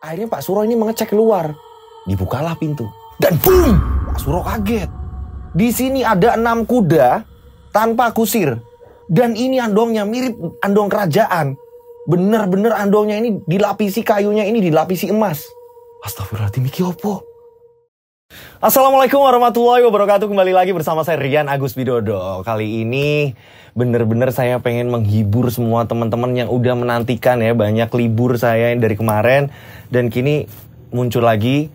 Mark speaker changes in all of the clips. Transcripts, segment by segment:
Speaker 1: Akhirnya Pak Suro ini mengecek keluar. Dibukalah pintu. Dan boom! Pak Suro kaget. Di sini ada 6 kuda tanpa kusir. Dan ini andongnya mirip andong kerajaan. Bener-bener andongnya ini dilapisi kayunya, ini dilapisi emas. Astagfirullahaladzim, iki opo? Assalamualaikum warahmatullahi wabarakatuh. Kembali lagi bersama saya Rian Agus Widodo. Kali ini bener-bener saya pengen menghibur semua teman-teman yang udah menantikan ya. Banyak libur saya dari kemarin dan kini muncul lagi.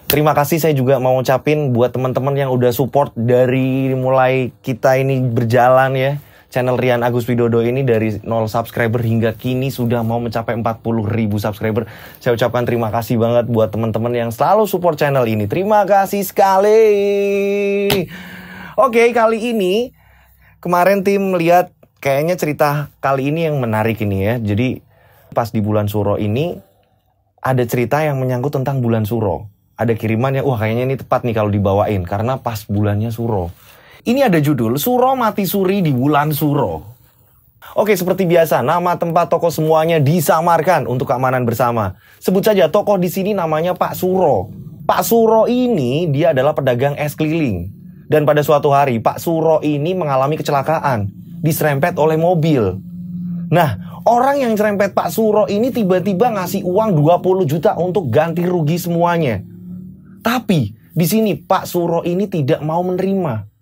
Speaker 1: Terima kasih saya juga mau ucapin buat teman-teman yang udah support dari mulai kita ini berjalan ya. Channel Rian Agus Widodo ini dari 0 subscriber hingga kini sudah mau mencapai 40.000 subscriber. Saya ucapkan terima kasih banget buat teman-teman yang selalu support channel ini. Terima kasih sekali. Oke, kali ini kemarin tim lihat kayaknya cerita kali ini yang menarik ini ya. Jadi pas di bulan Suro ini ada cerita yang menyangkut tentang bulan Suro. Ada kiriman yang wah kayaknya ini tepat nih kalau dibawain karena pas bulannya Suro. Ini ada judul, Suro Mati Suri di Bulan Suro. Oke, seperti biasa, nama tempat tokoh semuanya disamarkan untuk keamanan bersama. Sebut saja tokoh di sini namanya Pak Suro. Pak Suro ini dia adalah pedagang es keliling. Dan pada suatu hari, Pak Suro ini mengalami kecelakaan. Diserempet oleh mobil. Nah, orang yang serempet Pak Suro ini tiba-tiba ngasih uang 20 juta untuk ganti rugi semuanya. Tapi, di sini Pak Suro ini tidak mau menerima.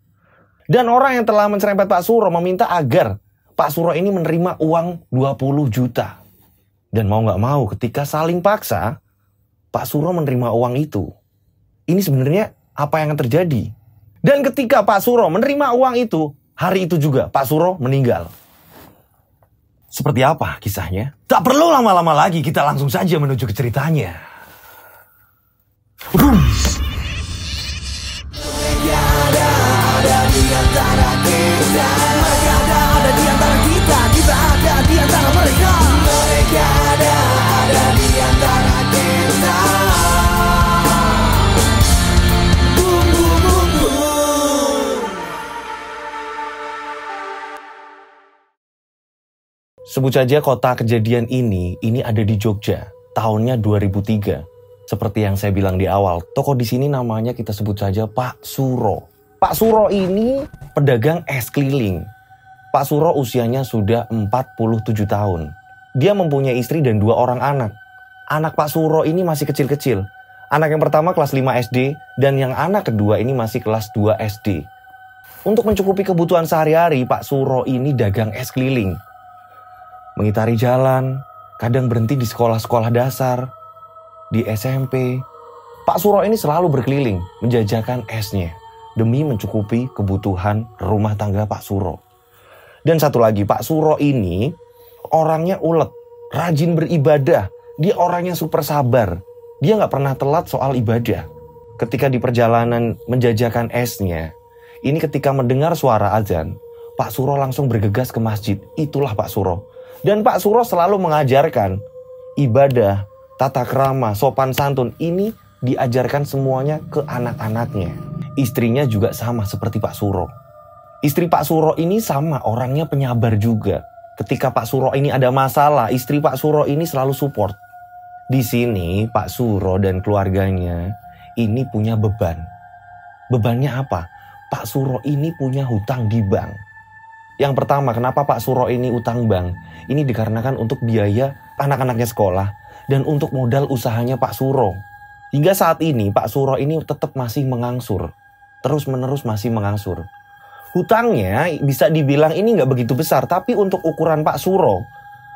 Speaker 1: Dan orang yang telah menserempet Pak Suro meminta agar Pak Suro ini menerima uang 20 juta. Dan mau gak mau ketika saling paksa, Pak Suro menerima uang itu. Ini sebenarnya apa yang terjadi? Dan ketika Pak Suro menerima uang itu, hari itu juga Pak Suro meninggal. Seperti apa kisahnya? Tak perlu lama-lama lagi, kita langsung saja menuju ke ceritanya.
Speaker 2: Di antara kita, mereka ada di antara kita, kita ada di antara mereka. Mereka ada di antara kita. Boom, boom, boom, boom.
Speaker 1: Sebut saja kota kejadian ini ada di Jogja, tahunnya 2003. Seperti yang saya bilang di awal, tokoh di sini namanya kita sebut saja Pak Suro. Pak Suro ini pedagang es keliling. Pak Suro usianya sudah 47 tahun. Dia mempunyai istri dan 2 orang anak. Anak Pak Suro ini masih kecil-kecil. Anak yang pertama kelas 5 SD dan yang anak kedua ini masih kelas 2 SD. Untuk mencukupi kebutuhan sehari-hari, Pak Suro ini dagang es keliling. Mengitari jalan, kadang berhenti di sekolah-sekolah dasar, di SMP. Pak Suro ini selalu berkeliling menjajakan esnya demi mencukupi kebutuhan rumah tangga Pak Suro. Dan satu lagi, Pak Suro ini orangnya ulet, rajin beribadah. Dia orangnya super sabar. Dia nggak pernah telat soal ibadah. Ketika di perjalanan menjajakan esnya, ini ketika mendengar suara azan, Pak Suro langsung bergegas ke masjid. Itulah Pak Suro. Dan Pak Suro selalu mengajarkan ibadah, tata krama, sopan santun. Ini diajarkan semuanya ke anak-anaknya. Istrinya juga sama seperti Pak Suro. Istri Pak Suro ini sama, orangnya penyabar juga. Ketika Pak Suro ini ada masalah, istri Pak Suro ini selalu support. Di sini Pak Suro dan keluarganya ini punya beban. Bebannya apa? Pak Suro ini punya hutang di bank. Yang pertama, kenapa Pak Suro ini utang bank? Ini dikarenakan untuk biaya anak-anaknya sekolah dan untuk modal usahanya Pak Suro. Hingga saat ini Pak Suro ini tetap masih mengangsur. Terus-menerus masih mengangsur. Hutangnya bisa dibilang ini nggak begitu besar, tapi untuk ukuran Pak Suro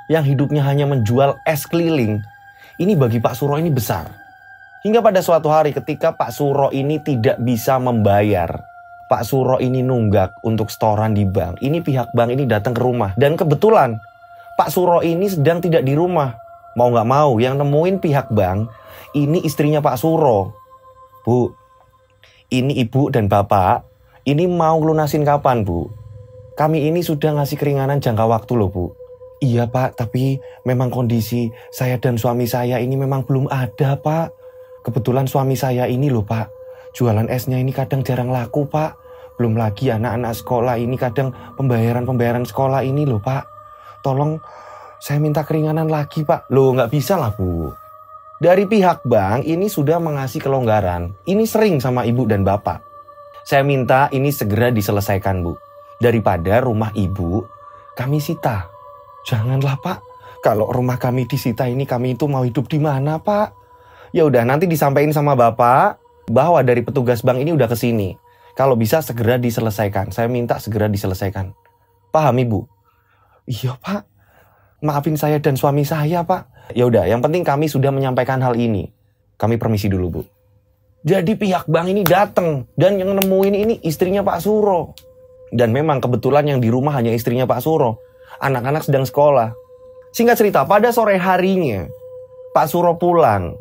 Speaker 1: yang hidupnya hanya menjual es keliling, ini bagi Pak Suro ini besar. Hingga pada suatu hari ketika Pak Suro ini tidak bisa membayar, Pak Suro ini nunggak untuk setoran di bank. Ini pihak bank ini datang ke rumah dan kebetulan Pak Suro ini sedang tidak di rumah. Mau nggak mau yang nemuin pihak bank ini istrinya Pak Suro. Bu, ini ibu dan bapak, ini mau lunasin kapan bu? Kami ini sudah ngasih keringanan jangka waktu loh bu. Iya pak, tapi memang kondisi saya dan suami saya ini memang belum ada pak. Kebetulan suami saya ini loh pak, jualan esnya ini kadang jarang laku pak. Belum lagi anak-anak sekolah ini kadang pembayaran sekolah ini loh pak. Tolong saya minta keringanan lagi pak. Loh nggak bisa lah bu. Dari pihak bank ini sudah mengasih kelonggaran. Ini sering sama ibu dan bapak. Saya minta ini segera diselesaikan, Bu. Daripada rumah ibu kami sita. Janganlah, Pak. Kalau rumah kami disita ini kami itu mau hidup di mana, Pak? Ya udah, nanti disampaikan sama bapak bahwa dari petugas bank ini udah kesini. Kalau bisa segera diselesaikan. Saya minta segera diselesaikan. Paham, Ibu? Iya, Pak. Maafin saya dan suami saya, Pak. Ya udah, yang penting kami sudah menyampaikan hal ini. Kami permisi dulu, Bu. Jadi pihak bank ini datang dan yang nemuin ini istrinya Pak Suro. Dan memang kebetulan yang di rumah hanya istrinya Pak Suro. Anak-anak sedang sekolah. Singkat cerita, pada sore harinya Pak Suro pulang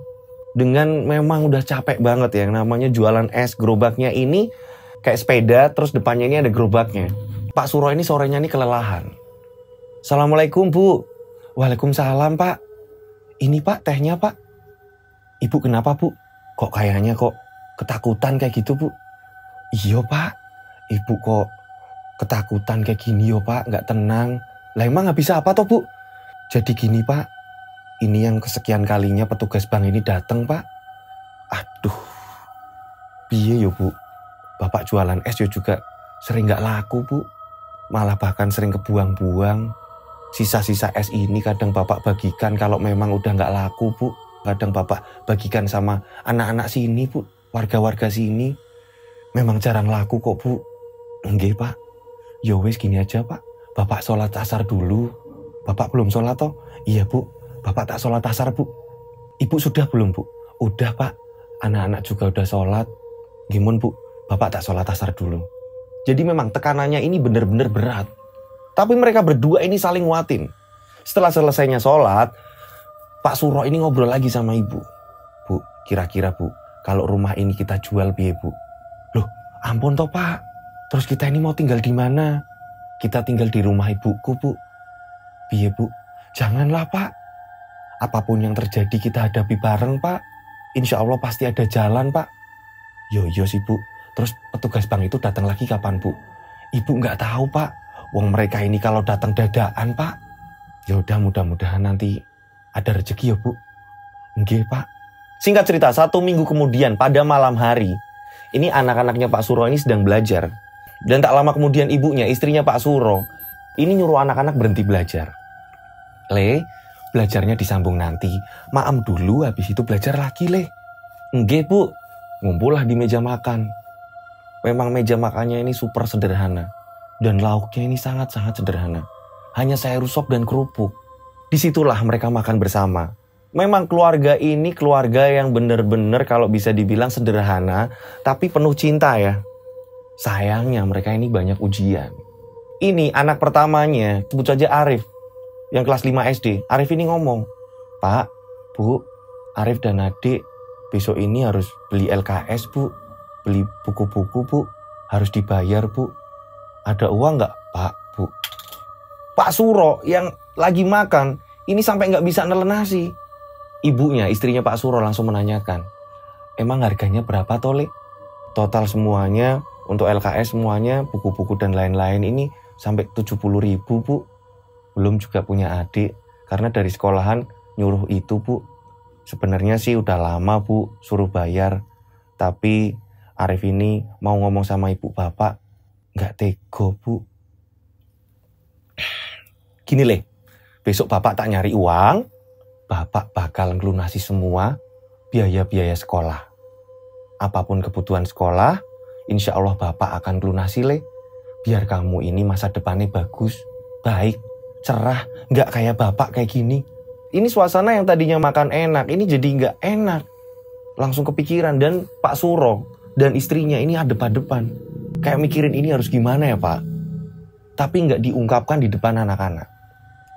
Speaker 1: dengan memang udah capek banget ya. Yang namanya jualan es, gerobaknya ini kayak sepeda, terus depannya ini ada gerobaknya. Pak Suro ini sorenya ini kelelahan. Assalamualaikum, Bu. Waalaikumsalam, Pak. Ini, Pak, tehnya, Pak. Ibu kenapa, Bu? Kok kayaknya kok ketakutan kayak gitu, Bu? Iya, Pak. Ibu kok ketakutan kayak gini, yo, Pak. Nggak tenang. Lah emang nggak bisa apa toh, Bu? Jadi gini, Pak. Ini yang kesekian kalinya petugas bank ini datang, Pak. Aduh. Piye yo, Bu? Bapak jualan es yo juga sering nggak laku, Bu. Malah bahkan sering kebuang-buang. Sisa-sisa es ini kadang Bapak bagikan kalau memang udah nggak laku, Bu. Kadang Bapak bagikan sama anak-anak sini, Bu. Warga-warga sini. Memang jarang laku kok, Bu. Nggih, Pak. Ya wis gini aja, Pak. Bapak sholat asar dulu. Bapak belum sholat toh? Iya, Bu. Bapak tak sholat asar, Bu. Ibu sudah belum, Bu? Udah, Pak. Anak-anak juga udah sholat. Gimana, Bu? Bapak tak sholat asar dulu. Jadi memang tekanannya ini benar-benar berat. Tapi mereka berdua ini saling nguatin. Setelah selesainya sholat, Pak Suro ini ngobrol lagi sama ibu. Bu, kira-kira, Bu, kalau rumah ini kita jual piye, Bu? Loh, ampun toh, Pak. Terus kita ini mau tinggal di mana? Kita tinggal di rumah ibuku, Bu. Piye, Bu? Janganlah, Pak. Apapun yang terjadi kita hadapi bareng, Pak. Insya Allah pasti ada jalan, Pak. Yo sih, Bu. Terus petugas bank itu datang lagi kapan, Bu? Ibu nggak tahu, Pak. Wong mereka ini kalau datang dadakan, Pak. Ya udah, mudah-mudahan nanti ada rezeki ya, Bu. Nggih, Pak. Singkat cerita, 1 minggu kemudian pada malam hari, ini anak-anaknya Pak Suro ini sedang belajar. Dan tak lama kemudian ibunya, istrinya Pak Suro, ini nyuruh anak-anak berhenti belajar. Le, belajarnya disambung nanti. Maam dulu, habis itu belajar lagi, Le. Nggih, Bu. Ngumpullah di meja makan. Memang meja makannya ini super sederhana. Dan lauknya ini sangat-sangat sederhana. Hanya sayur sop dan kerupuk. Disitulah mereka makan bersama. Memang keluarga ini keluarga yang benar-benar kalau bisa dibilang sederhana, tapi penuh cinta ya. Sayangnya mereka ini banyak ujian. Ini anak pertamanya, sebut saja Arif, yang kelas 5 SD. Arif ini ngomong, Pak, Bu, Arif dan adik besok ini harus beli LKS, Bu. Beli buku-buku, Bu. Harus dibayar, Bu. Ada uang nggak, Pak, Bu? Pak Suro yang lagi makan, ini sampai nggak bisa nelen nasi. Ibunya, istrinya Pak Suro langsung menanyakan, emang harganya berapa, Tole? Total semuanya, untuk LKS semuanya, buku-buku dan lain-lain ini sampai 70.000, Bu. Belum juga punya adik, karena dari sekolahan nyuruh itu, Bu. Sebenarnya sih udah lama, Bu, suruh bayar. Tapi Arif ini mau ngomong sama ibu bapak, nggak tego, Bu. Gini, Le. Besok bapak tak nyari uang, bapak bakal ngelunasi semua biaya-biaya sekolah. Apapun kebutuhan sekolah, insya Allah bapak akan lunasi, Le. Biar kamu ini masa depannya bagus, baik, cerah, nggak kayak bapak kayak gini. Ini suasana yang tadinya makan enak, ini jadi nggak enak. Langsung kepikiran, dan Pak Suro dan istrinya ini hadap-hadapan. Kayak mikirin ini harus gimana ya, Pak? Tapi nggak diungkapkan di depan anak-anak.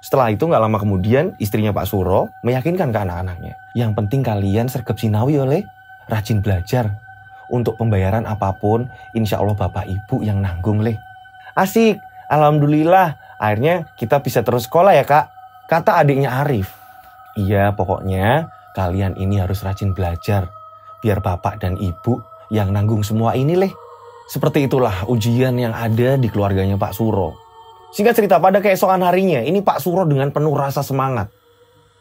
Speaker 1: Setelah itu nggak lama kemudian, istrinya Pak Suro meyakinkan ke anak-anaknya. Yang penting kalian sergap sinawi, Le. Rajin belajar. Untuk pembayaran apapun, insya Allah bapak ibu yang nanggung, Le. Asik, alhamdulillah. Akhirnya kita bisa terus sekolah ya, Kak. Kata adiknya Arif. Iya, pokoknya kalian ini harus rajin belajar. Biar bapak dan ibu yang nanggung semua ini, Le. Seperti itulah ujian yang ada di keluarganya Pak Suro. Singkat cerita, pada keesokan harinya, ini Pak Suro dengan penuh rasa semangat.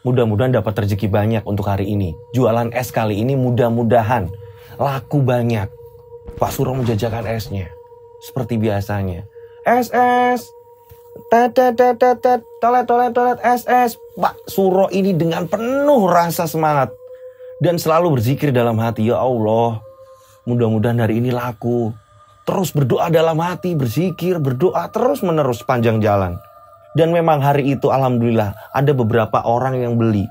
Speaker 1: Mudah-mudahan dapat rezeki banyak untuk hari ini. Jualan es kali ini mudah-mudahan laku banyak. Pak Suro menjajakan esnya seperti biasanya. Es. Tolet, es. Pak Suro ini dengan penuh rasa semangat dan selalu berzikir dalam hati, ya Allah, mudah-mudahan hari ini laku. Terus berdoa dalam hati, berzikir, berdoa terus menerus panjang jalan. Dan memang hari itu alhamdulillah ada beberapa orang yang beli.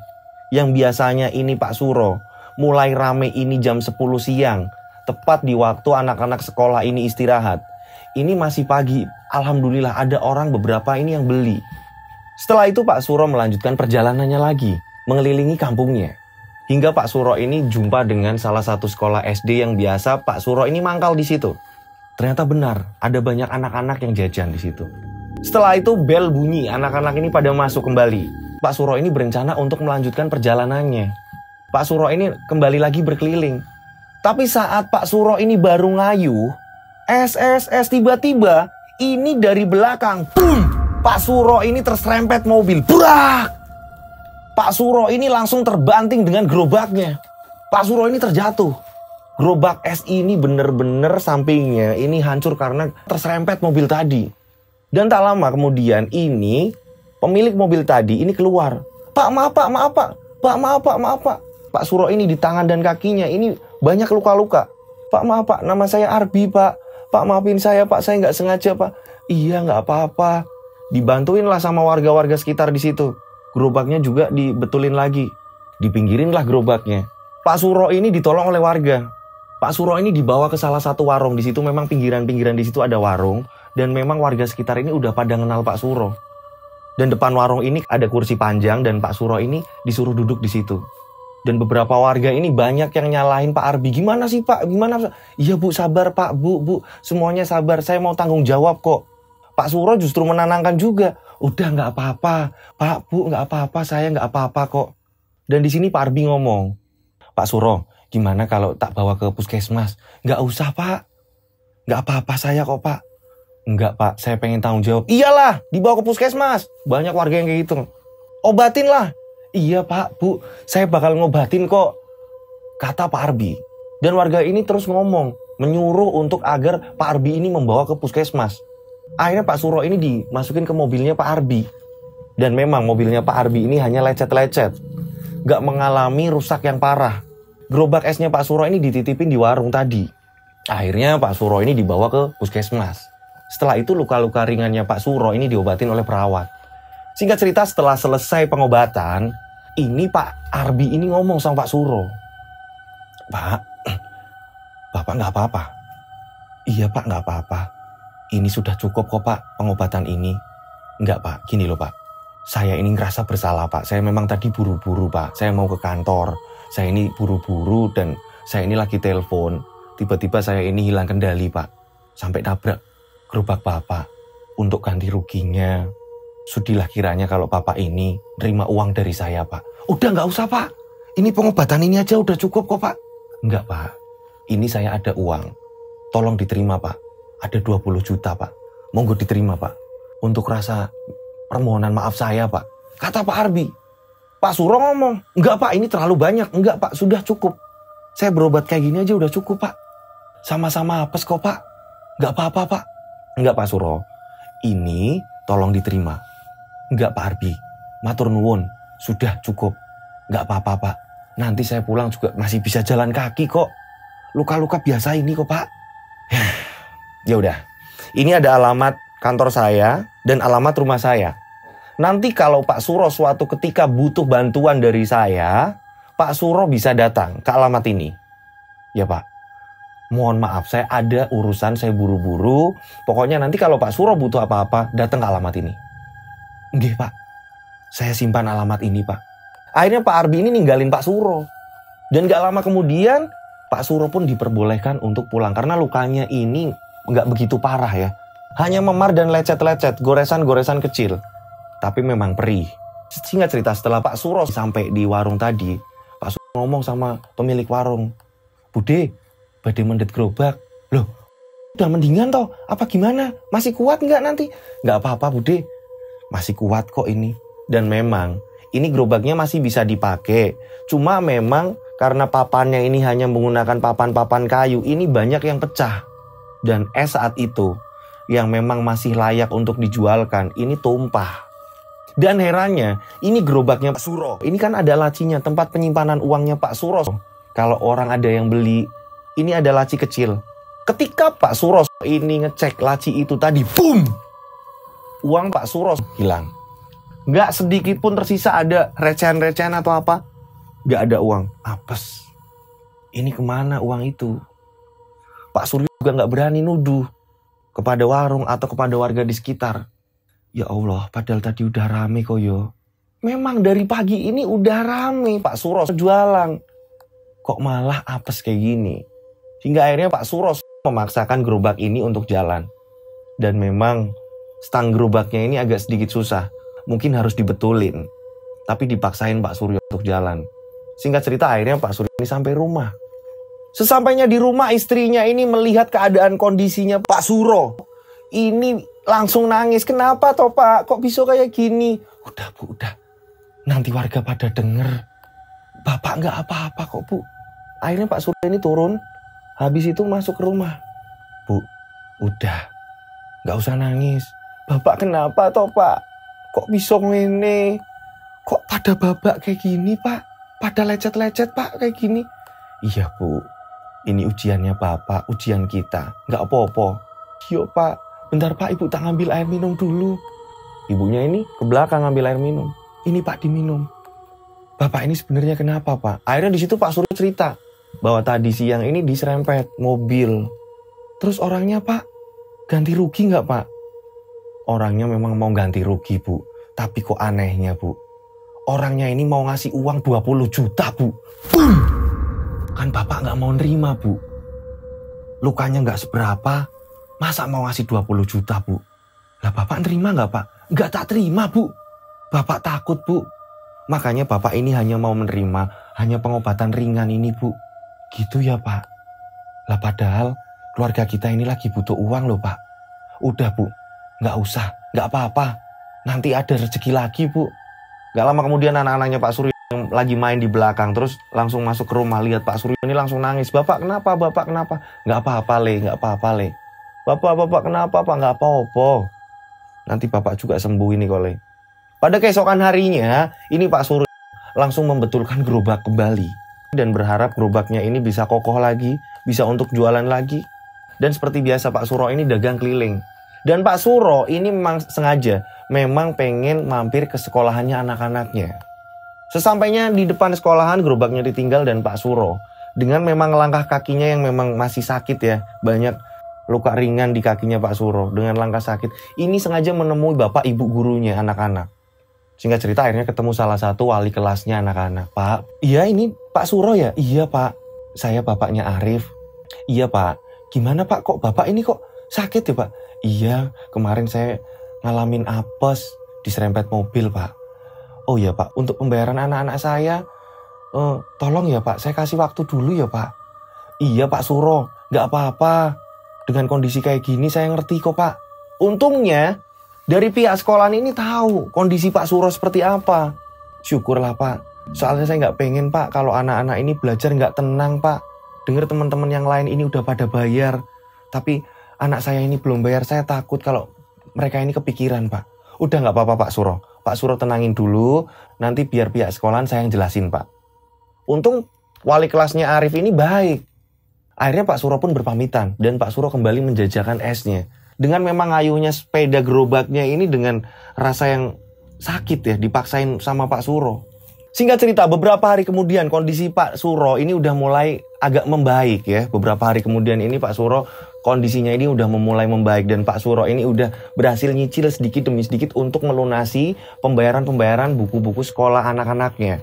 Speaker 1: Yang biasanya ini Pak Suro mulai rame ini jam 10 siang. Tepat di waktu anak-anak sekolah ini istirahat. Ini masih pagi. Alhamdulillah ada orang beberapa ini yang beli. Setelah itu Pak Suro melanjutkan perjalanannya lagi. Mengelilingi kampungnya. Hingga Pak Suro ini jumpa dengan salah satu sekolah SD yang biasa Pak Suro ini mangkal di situ. Ternyata benar, ada banyak anak-anak yang jajan di situ. Setelah itu bel bunyi, anak-anak ini pada masuk kembali. Pak Suro ini berencana untuk melanjutkan perjalanannya. Pak Suro ini kembali lagi berkeliling. Tapi saat Pak Suro ini baru ngayuh, tiba-tiba ini dari belakang, boom! Pak Suro ini terserempet mobil, burak! Pak Suro ini langsung terbanting dengan gerobaknya. Pak Suro ini terjatuh. Gerobak es ini bener-bener sampingnya ini hancur karena terserempet mobil tadi. Dan tak lama kemudian ini pemilik mobil tadi ini keluar. Pak, maaf pak. Pak Suro ini di tangan dan kakinya ini banyak luka-luka. Pak, maaf pak, nama saya Arbi pak. Pak, maafin saya pak, saya nggak sengaja pak. Iya, nggak apa-apa. Dibantuin lah sama warga-warga sekitar di situ. Gerobaknya juga dibetulin lagi. Dipinggirin lah gerobaknya. Pak Suro ini ditolong oleh warga. Pak Suro ini dibawa ke salah satu warung. Di situ memang pinggiran-pinggiran di situ ada warung. Dan memang warga sekitar ini udah pada kenal Pak Suro. Dan depan warung ini ada kursi panjang dan Pak Suro ini disuruh duduk di situ. Dan beberapa warga ini banyak yang nyalahin Pak Arbi. Gimana sih Pak? Gimana? Iya Bu, sabar Pak, Bu. Semuanya sabar, saya mau tanggung jawab kok. Pak Suro justru menenangkan juga. Udah nggak apa-apa. Pak, Bu, nggak apa-apa, saya nggak apa-apa kok. Dan di sini Pak Arbi ngomong, Pak Suro, gimana kalau tak bawa ke puskesmas? Nggak usah Pak. Nggak apa-apa saya kok Pak. Enggak Pak, saya pengen tanggung jawab. Iyalah, dibawa ke puskesmas. Banyak warga yang kayak gitu. Obatin lah. Iya Pak, Bu, saya bakal ngobatin kok. Kata Pak Arbi. Dan warga ini terus ngomong, menyuruh untuk agar Pak Arbi ini membawa ke puskesmas. Akhirnya Pak Suro ini dimasukin ke mobilnya Pak Arbi. Dan memang mobilnya Pak Arbi ini hanya lecet-lecet. Gak mengalami rusak yang parah. Gerobak esnya Pak Suro ini dititipin di warung tadi. Akhirnya Pak Suro ini dibawa ke puskesmas. Setelah itu luka-luka ringannya Pak Suro ini diobatin oleh perawat. Singkat cerita setelah selesai pengobatan, ini Pak Arbi ini ngomong sama Pak Suro. Pak, Bapak nggak apa-apa? Iya Pak, nggak apa-apa. Ini sudah cukup kok Pak pengobatan ini. Enggak Pak, gini loh Pak. Saya ini ngerasa bersalah Pak. Saya memang tadi buru-buru Pak. Saya mau ke kantor. Saya ini buru-buru dan saya ini lagi telepon. Tiba-tiba saya ini hilang kendali Pak. Sampai nabrak gerobak Bapak. Untuk ganti ruginya, sudilah kiranya kalau Bapak ini nerima uang dari saya Pak. Udah nggak usah Pak. Ini pengobatan ini aja udah cukup kok Pak. Enggak Pak. Ini saya ada uang. Tolong diterima Pak. Ada 20 juta Pak. Monggo diterima Pak. Untuk rasa permohonan maaf saya Pak. Kata Pak Arbi. Pak Suro ngomong, enggak Pak, ini terlalu banyak. Enggak Pak, sudah cukup. Saya berobat kayak gini aja udah cukup Pak. Sama-sama apes kok Pak. Enggak apa-apa Pak. Enggak Pak Suro. Ini tolong diterima. Enggak Pak Arbi. Matur nuwun. Sudah cukup. Enggak apa-apa Pak. Nanti saya pulang juga masih bisa jalan kaki kok. Luka-luka biasa ini kok Pak. Ya udah. Ini ada alamat kantor saya dan alamat rumah saya. Nanti kalau Pak Suro suatu ketika butuh bantuan dari saya, Pak Suro bisa datang ke alamat ini. Ya Pak. Mohon maaf, saya ada urusan, saya buru-buru. Pokoknya nanti kalau Pak Suro butuh apa-apa, datang ke alamat ini. Nggih Pak. Saya simpan alamat ini Pak. Akhirnya Pak Arbi ini ninggalin Pak Suro. Dan gak lama kemudian, Pak Suro pun diperbolehkan untuk pulang. Karena lukanya ini gak begitu parah ya. Hanya memar dan lecet-lecet, goresan-goresan kecil. Tapi memang perih. Singkat cerita, setelah Pak Suro sampai di warung tadi, Pak Suro ngomong sama pemilik warung. Bude, badai mendet gerobak. Loh, udah mendingan toh? Apa gimana? Masih kuat nggak nanti? Nggak apa-apa Bude. Masih kuat kok ini. Dan memang Ini gerobaknya masih bisa dipakai. Cuma memang karena papannya ini hanya menggunakan papan-papan kayu, ini banyak yang pecah. Dan es saat itu yang memang masih layak untuk dijualkan, ini tumpah. Dan herannya, ini gerobaknya Pak Suro. Ini kan ada lacinya, tempat penyimpanan uangnya Pak Suro. Kalau orang ada yang beli, ini ada laci kecil. Ketika Pak Suro ini ngecek laci itu tadi, boom! Uang Pak Suro hilang. Nggak sedikit pun tersisa ada recehan-recehan atau apa. Nggak ada uang. Apes. Ini kemana uang itu? Pak Suryo juga nggak berani nuduh kepada warung atau kepada warga di sekitar. Ya Allah, padahal tadi udah rame kok yo. Memang dari pagi ini udah rame Pak Suro jualan. Kok malah apes kayak gini? Hingga akhirnya Pak Suro memaksakan gerobak ini untuk jalan. Dan memang stang gerobaknya ini agak sedikit susah. Mungkin harus dibetulin. Tapi dipaksain Pak Suryo untuk jalan. Singkat cerita akhirnya Pak Suryo ini sampai rumah. Sesampainya di rumah istrinya ini melihat keadaan kondisinya Pak Suro. Ini langsung nangis. Kenapa toh Pak? Kok bisa kayak gini? Udah Bu, udah. Nanti warga pada denger. Bapak nggak apa-apa kok Bu. Akhirnya Pak Suryo ini turun. Habis itu masuk ke rumah. Bu, udah. Nggak usah nangis. Bapak kenapa toh Pak? Kok bisa ngene? Kok pada babak kayak gini Pak? Pada lecet-lecet Pak kayak gini? Iya Bu, ini ujiannya Bapak, ujian kita. Nggak apa-apa. Yo Pak, bentar Pak, Ibu tak ngambil air minum dulu. Ibunya ini ke belakang ngambil air minum. Ini Pak diminum. Bapak ini sebenarnya kenapa Pak? Akhirnya di situ Pak Suryo cerita bahwa tadi siang ini diserempet mobil. Terus orangnya Pak, ganti rugi nggak Pak? Orangnya memang mau ganti rugi Bu. Tapi kok anehnya Bu, orangnya ini mau ngasih uang 20 juta Bu. Boom! Kan Bapak nggak mau nerima Bu. Lukanya nggak seberapa, masa mau ngasih 20 juta Bu? Lah Bapak nerima nggak Pak? Nggak tak terima Bu. Bapak takut Bu. Makanya Bapak ini hanya mau menerima hanya pengobatan ringan ini Bu. Gitu ya Pak. Lah padahal keluarga kita ini lagi butuh uang loh Pak. Udah Bu, nggak usah, nggak apa-apa. Nanti ada rezeki lagi Bu. Gak lama kemudian anak-anaknya Pak Suryo yang lagi main di belakang terus langsung masuk ke rumah, lihat Pak Suryo ini langsung nangis. Bapak kenapa? Bapak kenapa? Nggak apa-apa Le, nggak apa-apa Le. Bapak kenapa Pak? Nggak apa-apa. Nanti Bapak juga sembuh ini kok Le. Pada keesokan harinya, ini Pak Suryo langsung membetulkan gerobak kembali. Dan berharap gerobaknya ini bisa kokoh lagi, bisa untuk jualan lagi. Dan seperti biasa Pak Suro ini dagang keliling. Dan Pak Suro ini memang sengaja, memang pengen mampir ke sekolahannya anak-anaknya. Sesampainya di depan sekolahan, gerobaknya ditinggal dan Pak Suro, dengan memang langkah kakinya yang memang masih sakit ya, banyak luka ringan di kakinya Pak Suro, dengan langkah sakit, ini sengaja menemui bapak ibu gurunya anak-anak. Singkat cerita akhirnya ketemu salah satu wali kelasnya anak-anak. Pak, iya ini Pak Suro ya? Iya Pak, saya bapaknya Arif. Iya Pak, gimana Pak kok bapak ini kok sakit ya Pak? Iya, kemarin saya ngalamin apes, diserempet mobil Pak. Oh iya Pak, untuk pembayaran anak-anak saya, tolong ya Pak, saya kasih waktu dulu ya Pak. Iya Pak Suro, gak apa-apa. Dengan kondisi kayak gini saya ngerti kok Pak. Untungnya, dari pihak sekolah ini tahu kondisi Pak Suro seperti apa. Syukurlah Pak, soalnya saya gak pengen Pak kalau anak-anak ini belajar gak tenang Pak. Dengar teman-teman yang lain ini udah pada bayar, tapi anak saya ini belum bayar, saya takut kalau mereka ini kepikiran Pak. Udah gak apa-apa Pak Suro. Pak Suro tenangin dulu, nanti biar pihak sekolahan saya yang jelasin Pak. Untung wali kelasnya Arif ini baik. Akhirnya Pak Suro pun berpamitan dan Pak Suro kembali menjajakan esnya. Dengan memang ngayuhnya sepeda gerobaknya ini dengan rasa yang sakit ya, dipaksain sama Pak Suro. Singkat cerita, beberapa hari kemudian kondisi Pak Suro ini udah mulai agak membaik ya. Beberapa hari kemudian ini Pak Suro kondisinya ini udah memulai membaik dan Pak Suro ini udah berhasil nyicil sedikit demi sedikit untuk melunasi pembayaran-pembayaran buku-buku sekolah anak-anaknya.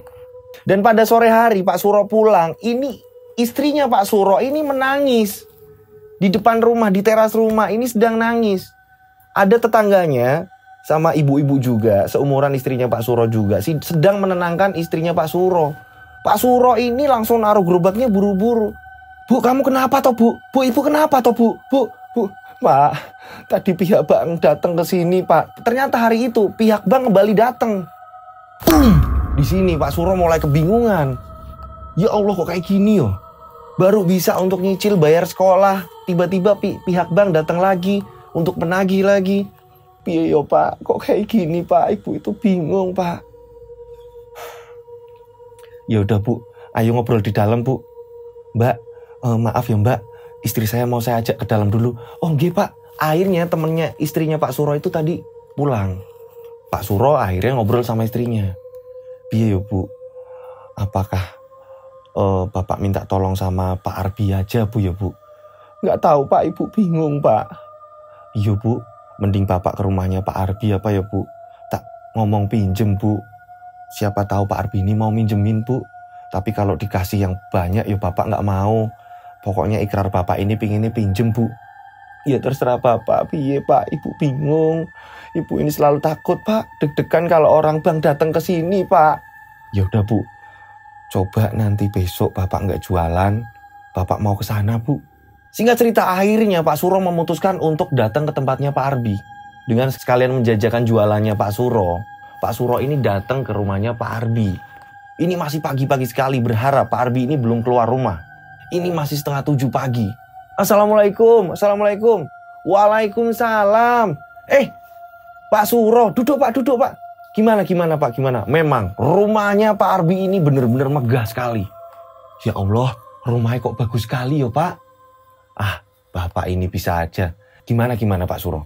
Speaker 1: Dan pada sore hari Pak Suro pulang, ini istrinya Pak Suro ini menangis. Di depan rumah, di teras rumah ini sedang nangis. Ada tetangganya sama ibu-ibu juga, seumuran istrinya Pak Suro juga, sedang menenangkan istrinya Pak Suro. Pak Suro ini langsung naruh gerobaknya buru-buru. Bu, kamu kenapa toh Bu? Bu, ibu kenapa toh Bu? Bu, Pak, tadi pihak bank datang ke sini Pak. Ternyata hari itu pihak bank kembali datang. Boom! Di sini Pak Suro mulai kebingungan. Ya Allah, kok kayak gini yo? Baru bisa untuk nyicil bayar sekolah, tiba-tiba pihak bank datang lagi untuk menagih lagi. Piye yo Pak, kok kayak gini Pak? Ibu itu bingung Pak. Ya udah Bu, ayo ngobrol di dalam Bu. Mbak, maaf ya Mbak, istri saya mau saya ajak ke dalam dulu. Oh nggih Pak, akhirnya temennya istrinya Pak Suro itu tadi pulang. Pak Suro akhirnya ngobrol sama istrinya. Piye yo Bu, apakah Bapak minta tolong sama Pak Arbi aja Bu ya Bu? Nggak tahu Pak, Ibu bingung Pak. Iya Bu, mending Bapak ke rumahnya Pak Arbi apa ya Bu? Tak ngomong pinjem Bu. Siapa tahu Pak Arbi ini mau minjemin Bu. Tapi kalau dikasih yang banyak ya Bapak nggak mau. Pokoknya ikrar Bapak ini pinginnya pinjem Bu. Ya terserah Bapak, piye Pak, Ibu bingung. Ibu ini selalu takut Pak, deg-degan kalau orang bank datang ke sini Pak. Ya udah Bu, coba nanti besok Bapak nggak jualan, Bapak mau ke sana Bu. Singkat cerita akhirnya Pak Suro memutuskan untuk datang ke tempatnya Pak Arbi. Dengan sekalian menjajakan jualannya Pak Suro ini datang ke rumahnya Pak Arbi. Ini masih pagi-pagi sekali, berharap Pak Arbi ini belum keluar rumah. Ini masih 6:30 pagi. Assalamualaikum. Waalaikumsalam. Pak Suro, duduk Pak. Gimana Pak? Memang rumahnya Pak Arbi ini benar-benar megah sekali. Ya Allah, rumahnya kok bagus sekali ya Pak. Bapak ini bisa aja. Gimana Pak Suro?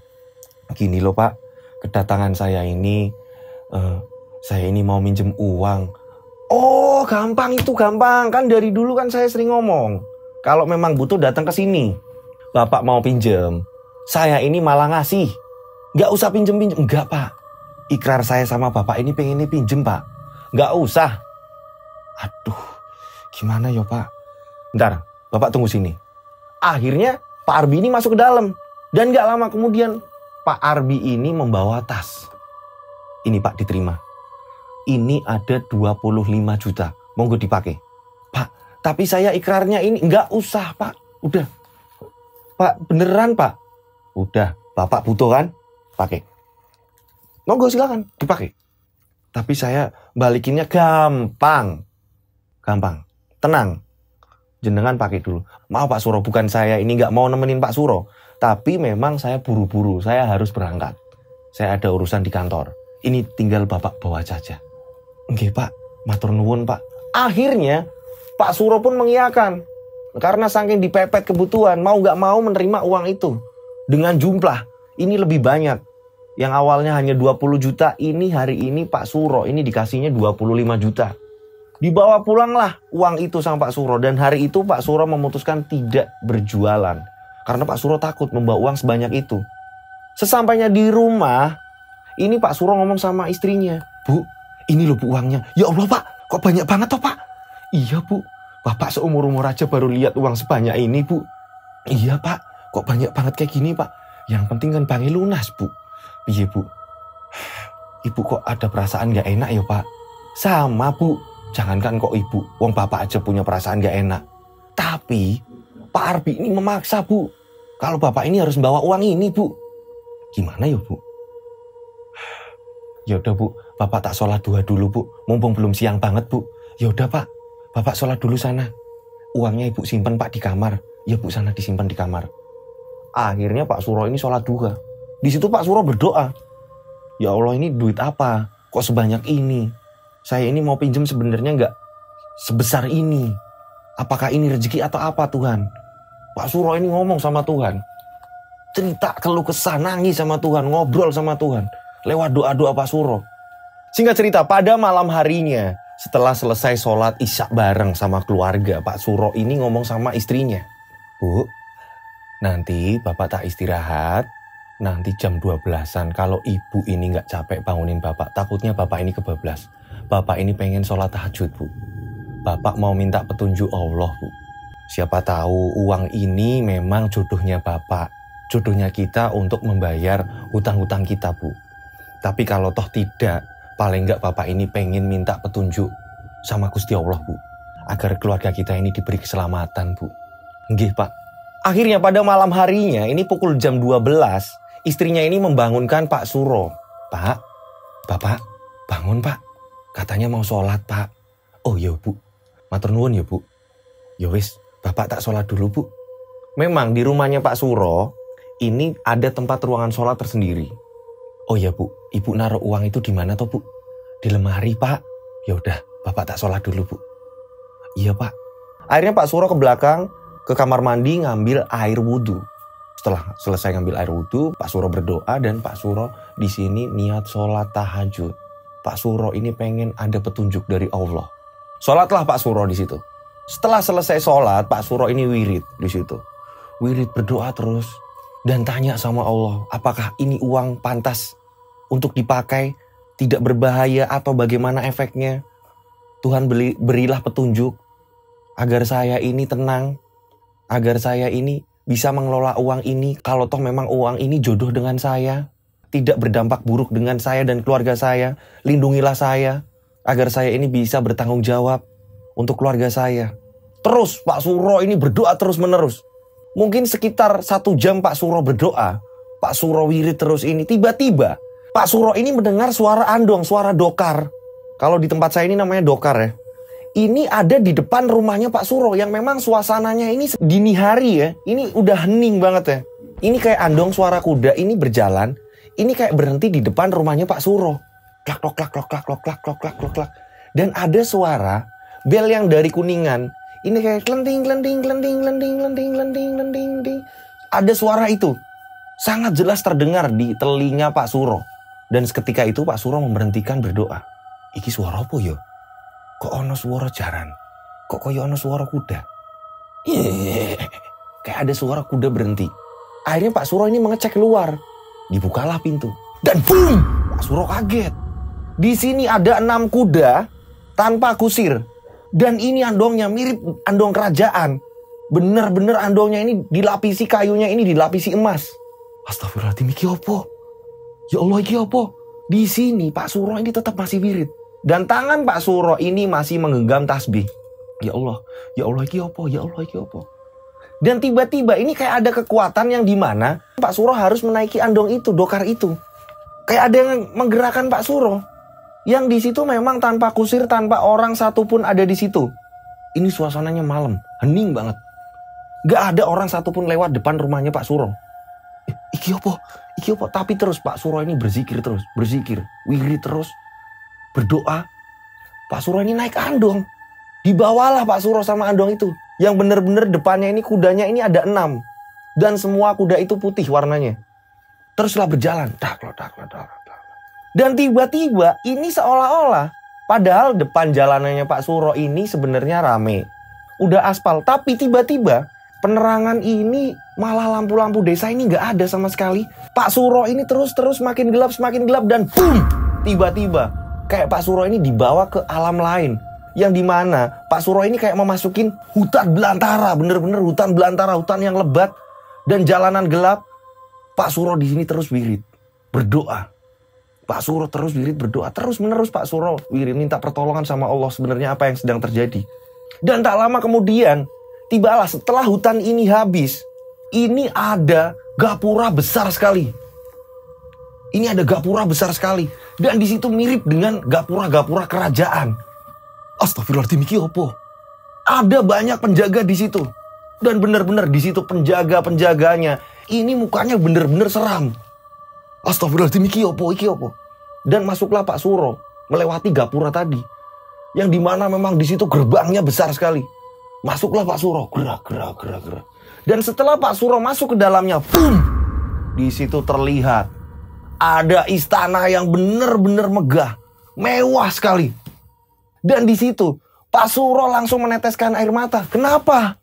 Speaker 1: Gini loh Pak, kedatangan saya ini mau minjem uang. Oh gampang, kan dari dulu kan saya sering ngomong. Kalau memang butuh datang ke sini. Bapak mau pinjem, saya ini malah ngasih. Nggak usah pinjem. Enggak Pak. Ikrar saya sama Bapak ini pengen pinjem Pak. Nggak usah. Aduh, gimana ya Pak? Bentar, Bapak tunggu sini. Akhirnya Pak Arbi ini masuk ke dalam. Dan nggak lama kemudian Pak Arbi ini membawa tas. Ini Pak, diterima. Ini ada 25 juta. Monggo dipakai. Pak, tapi saya ikrarnya ini. Nggak usah Pak. Udah. Pak, beneran Pak. Udah, Bapak butuh kan? Pakai. Monggo silakan dipakai. Tapi saya balikinnya gampang. Tenang. Jenengan pakai dulu. Maaf Pak Suro, bukan saya ini nggak mau nemenin Pak Suro. Tapi memang saya buru-buru. Saya harus berangkat. Saya ada urusan di kantor. Ini tinggal Bapak bawa saja. Nggih Pak, matur nuwun Pak. Akhirnya Pak Suro pun mengiyakan. Karena saking dipepet kebutuhan, mau nggak mau menerima uang itu. Dengan jumlah, ini lebih banyak. Yang awalnya hanya 20 juta, ini hari ini Pak Suro ini dikasihnya 25 juta. Dibawa pulanglah uang itu sama Pak Suro. Dan hari itu Pak Suro memutuskan tidak berjualan. Karena Pak Suro takut membawa uang sebanyak itu. Sesampainya di rumah, ini Pak Suro ngomong sama istrinya. Bu, ini loh Bu uangnya. Ya Allah Pak, kok banyak banget toh Pak? Iya Bu, Bapak seumur-umur aja baru lihat uang sebanyak ini Bu. Iya Pak, kok banyak banget kayak gini Pak? Yang penting kan banknya lunas Bu. Iya Bu, Ibu kok ada perasaan gak enak ya Pak? Sama Bu, jangankan kok Ibu, wong Bapak aja punya perasaan gak enak. Tapi Pak Arbi ini memaksa Bu. Kalau Bapak ini harus bawa uang ini Bu. Gimana ya Bu? Ya udah Bu, Bapak tak sholat duha dulu Bu. Mumpung belum siang banget Bu. Ya udah Pak, Bapak sholat dulu sana. Uangnya Ibu simpen Pak di kamar. Ya Bu, sana disimpan di kamar. Akhirnya Pak Suro ini sholat duha. Di situ Pak Suro berdoa. Ya Allah, ini duit apa? Kok sebanyak ini? Saya ini mau pinjam sebenarnya nggak sebesar ini. Apakah ini rezeki atau apa Tuhan? Pak Suro ini ngomong sama Tuhan. Cerita keluh kesah, nangis sama Tuhan, ngobrol sama Tuhan. Lewat doa-doa Pak Suro. Singkat cerita, pada malam harinya, setelah selesai sholat isya bareng sama keluarga, Pak Suro ini ngomong sama istrinya. Bu, nanti Bapak tak istirahat, nanti jam 12-an. Kalau Ibu ini nggak capek bangunin Bapak, takutnya Bapak ini kebablas. Bapak ini pengen sholat tahajud Bu. Bapak mau minta petunjuk Allah Bu. Siapa tahu uang ini memang jodohnya Bapak. Jodohnya kita untuk membayar hutang-hutang kita Bu. Tapi kalau toh tidak, paling nggak Bapak ini pengen minta petunjuk sama Gusti Allah Bu. Agar keluarga kita ini diberi keselamatan Bu. Nggih Pak. Akhirnya pada malam harinya, ini pukul jam 12, istrinya ini membangunkan Pak Suro. Pak, Bapak, bangun Pak. Katanya mau sholat, Pak. Oh ya Bu, matur nuwun ya Bu. Ya wis, Bapak tak sholat dulu Bu. Memang di rumahnya Pak Suro, ini ada tempat ruangan sholat tersendiri. Oh ya Bu, Ibu naruh uang itu di mana toh Bu? Di lemari Pak. Ya udah, Bapak tak sholat dulu Bu. Iya Pak. Akhirnya Pak Suro ke belakang, ke kamar mandi ngambil air wudhu. Setelah selesai ngambil air wudhu, Pak Suro berdoa dan Pak Suro di sini niat sholat tahajud. Pak Suro ini pengen ada petunjuk dari Allah. Sholatlah Pak Suro di situ. Setelah selesai sholat, Pak Suro ini wirid di situ. Wirid berdoa terus dan tanya sama Allah, apakah ini uang pantas untuk dipakai, tidak berbahaya atau bagaimana efeknya? Tuhan berilah petunjuk agar saya ini tenang, agar saya ini bisa mengelola uang ini. Kalau toh memang uang ini jodoh dengan saya, tidak berdampak buruk dengan saya dan keluarga saya, lindungilah saya agar saya ini bisa bertanggung jawab untuk keluarga saya. Terus Pak Suro ini berdoa terus menerus. Mungkin sekitar 1 jam Pak Suro berdoa, Pak Suro wirid terus ini. Tiba-tiba Pak Suro ini mendengar suara andong, suara dokar. Kalau di tempat saya ini namanya dokar ya. Ini ada di depan rumahnya Pak Suro yang memang suasananya ini dini hari ya. Ini udah hening banget ya. Ini kayak andong suara kuda ini berjalan. Ini kayak berhenti di depan rumahnya Pak Suro. Klak klok klak klok klak klok klak klok klak klok klak. Dan ada suara bel yang dari Kuningan. Ini kayak klenting klenting klenting klenting klenting klenting klenting klenting. Ada suara itu. Sangat jelas terdengar di telinga Pak Suro. Dan seketika itu Pak Suro memberhentikan berdoa. Iki suara apa ya? Kok ono suara jaran? Kok koyo ono suara kuda? Kayak ada suara kuda berhenti. Akhirnya Pak Suro ini mengecek keluar. Dibukalah pintu. Dan boom! Pak Suro kaget. Di sini ada 6 kuda tanpa kusir. Dan ini andongnya mirip andong kerajaan. Bener-bener andongnya ini dilapisi kayunya ini dilapisi emas. Astagfirullahaladzim, iki opo? Ya Allah, iki opo? Di sini Pak Suro ini tetap masih wirid. Dan tangan Pak Suro ini masih menggenggam tasbih. Ya Allah, iki opo? Ya Allah, iki opo? Dan tiba-tiba ini kayak ada kekuatan yang dimana Pak Suro harus menaiki andong itu, dokar itu. Kayak ada yang menggerakkan Pak Suro. Yang di situ memang tanpa kusir, tanpa orang satupun ada di situ. Ini suasananya malam, hening banget. Gak ada orang satupun lewat depan rumahnya Pak Suro. Iki opo? Iki opo? Tapi terus Pak Suro ini berzikir terus, berzikir, wirid terus, berdoa. Pak Suro ini naik andong. Dibawalah Pak Suro sama andong itu. Yang bener-bener depannya ini kudanya ini ada 6. Dan semua kuda itu putih warnanya. Teruslah berjalan. Dan tiba-tiba ini seolah-olah, padahal depan jalanannya Pak Suro ini sebenarnya rame. Udah aspal, tapi tiba-tiba penerangan ini malah lampu-lampu desa ini gak ada sama sekali. Pak Suro ini terus makin gelap dan boom! Tiba-tiba kayak Pak Suro ini dibawa ke alam lain. Yang dimana Pak Suro ini kayak memasukin hutan belantara. Bener-bener hutan belantara, hutan yang lebat. Dan jalanan gelap. Pak Suro di sini terus wirid, berdoa. Pak Suro terus wirid berdoa. Terus menerus Pak Suro wirid minta pertolongan sama Allah sebenarnya apa yang sedang terjadi. Dan tak lama kemudian tibalah setelah hutan ini habis. Ini ada gapura besar sekali. Ini ada gapura besar sekali. Dan di situ mirip dengan gapura-gapura kerajaan. Astagfirullahaladzim, iki opo? Ada banyak penjaga di situ. Dan benar-benar di situ penjaga-penjaganya. Ini mukanya benar-benar seram. Astagfirullahaladzim, iki opo? Dan masuklah Pak Suro melewati gapura tadi. Yang dimana memang di situ gerbangnya besar sekali. Masuklah Pak Suro, gerak. Dan setelah Pak Suro masuk ke dalamnya, boom! Di situ terlihat ada istana yang benar-benar megah, mewah sekali. Dan di situ Pak Suro langsung meneteskan air mata. Kenapa?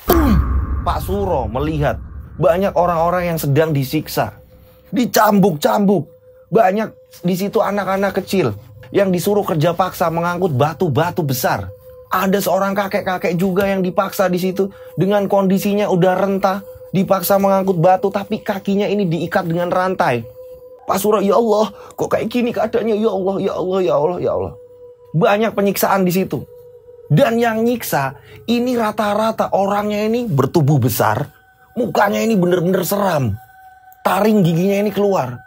Speaker 1: Boom! Pak Suro melihat banyak orang-orang yang sedang disiksa, dicambuk-cambuk. Banyak di situ anak-anak kecil yang disuruh kerja paksa mengangkut batu-batu besar. Ada seorang kakek-kakek juga yang dipaksa di situ dengan kondisinya udah rentah, dipaksa mengangkut batu tapi kakinya ini diikat dengan rantai. Pak Suro, ya Allah, kok kayak gini keadaannya? Ya Allah. Banyak penyiksaan di situ. Dan yang nyiksa ini rata-rata orangnya ini bertubuh besar, mukanya ini bener-bener seram, taring giginya ini keluar.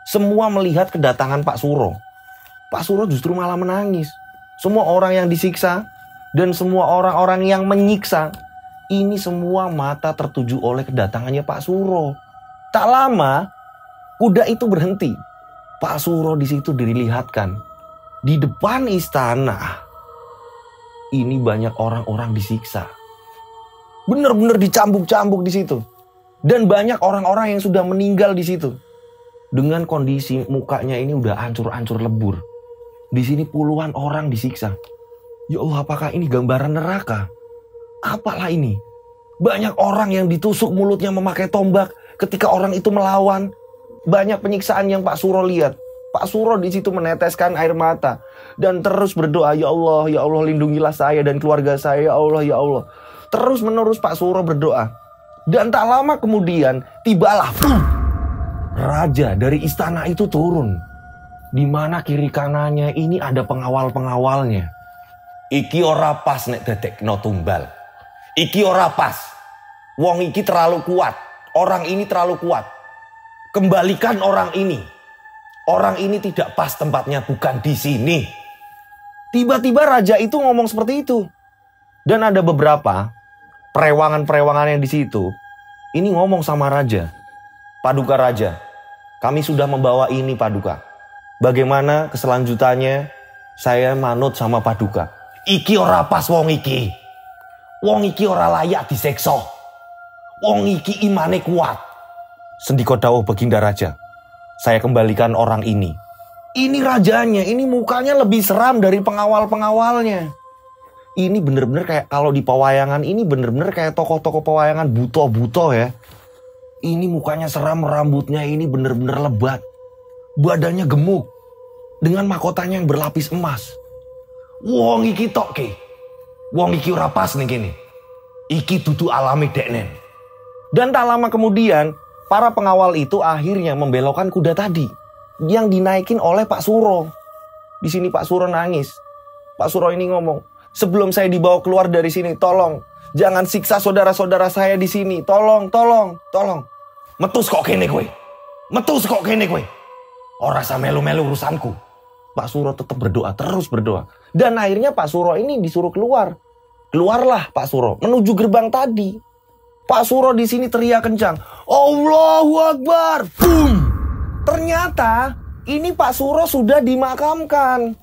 Speaker 1: Semua melihat kedatangan Pak Suro. Pak Suro justru malah menangis. Semua orang yang disiksa dan semua orang-orang yang menyiksa, ini semua mata tertuju oleh kedatangannya Pak Suro. Tak lama, kuda itu berhenti. Pak Suro di situ dilihatkan. Di depan istana, ini banyak orang-orang disiksa. Benar-benar dicambuk-cambuk di situ. Dan banyak orang-orang yang sudah meninggal di situ. Dengan kondisi mukanya ini udah hancur-hancur lebur. Di sini puluhan orang disiksa. Ya Allah, apakah ini gambaran neraka? Apalah ini? Banyak orang yang ditusuk mulutnya memakai tombak ketika orang itu melawan. Banyak penyiksaan yang Pak Suro lihat. Pak Suro di situ meneteskan air mata dan terus berdoa, ya Allah lindungilah saya dan keluarga saya, ya Allah, ya Allah. Terus menerus Pak Suro berdoa. Dan tak lama kemudian tibalah raja dari istana itu turun. Di mana kiri kanannya ini ada pengawal-pengawalnya. Iki ora pas nek dadekno tumbal. Iki ora pas. Wong iki terlalu kuat. Orang ini terlalu kuat. Kembalikan orang ini. Orang ini tidak pas tempatnya, bukan di sini. Tiba-tiba raja itu ngomong seperti itu. Dan ada beberapa perewangan-perewangan yang di situ. Ini ngomong sama raja. Paduka raja, kami sudah membawa ini Paduka. Bagaimana keselanjutannya? Saya manut sama Paduka. Iki ora pas wong iki. Wong iki ora layak diseksa. Wong iki imane kuat. Sendika dawuh Baginda Raja. Saya kembalikan orang ini. Ini rajanya, ini mukanya lebih seram dari pengawal-pengawalnya. Ini bener-bener kayak kalau di pewayangan ini bener-bener kayak tokoh-tokoh pewayangan buto-buto ya. Ini mukanya seram, rambutnya ini bener-bener lebat. Badannya gemuk. Dengan mahkotanya yang berlapis emas. Wong iki tok ke. Wong iki ora pas nih gini. Iki dudu alami deknen. Dan tak lama kemudian, para pengawal itu akhirnya membelokkan kuda tadi. Yang dinaikin oleh Pak Suro. Di sini Pak Suro nangis. Pak Suro ini ngomong, sebelum saya dibawa keluar dari sini, tolong. Jangan siksa saudara-saudara saya di sini. Tolong. Metus kok kene kowe. Metus kok kene kowe. Ora sa melu-melu urusanku. Pak Suro tetap berdoa, terus berdoa. Dan akhirnya Pak Suro ini disuruh keluar. Keluarlah Pak Suro menuju gerbang tadi. Pak Suro di sini teriak kencang, Allahu Akbar. Boom. Ternyata ini Pak Suro sudah dimakamkan.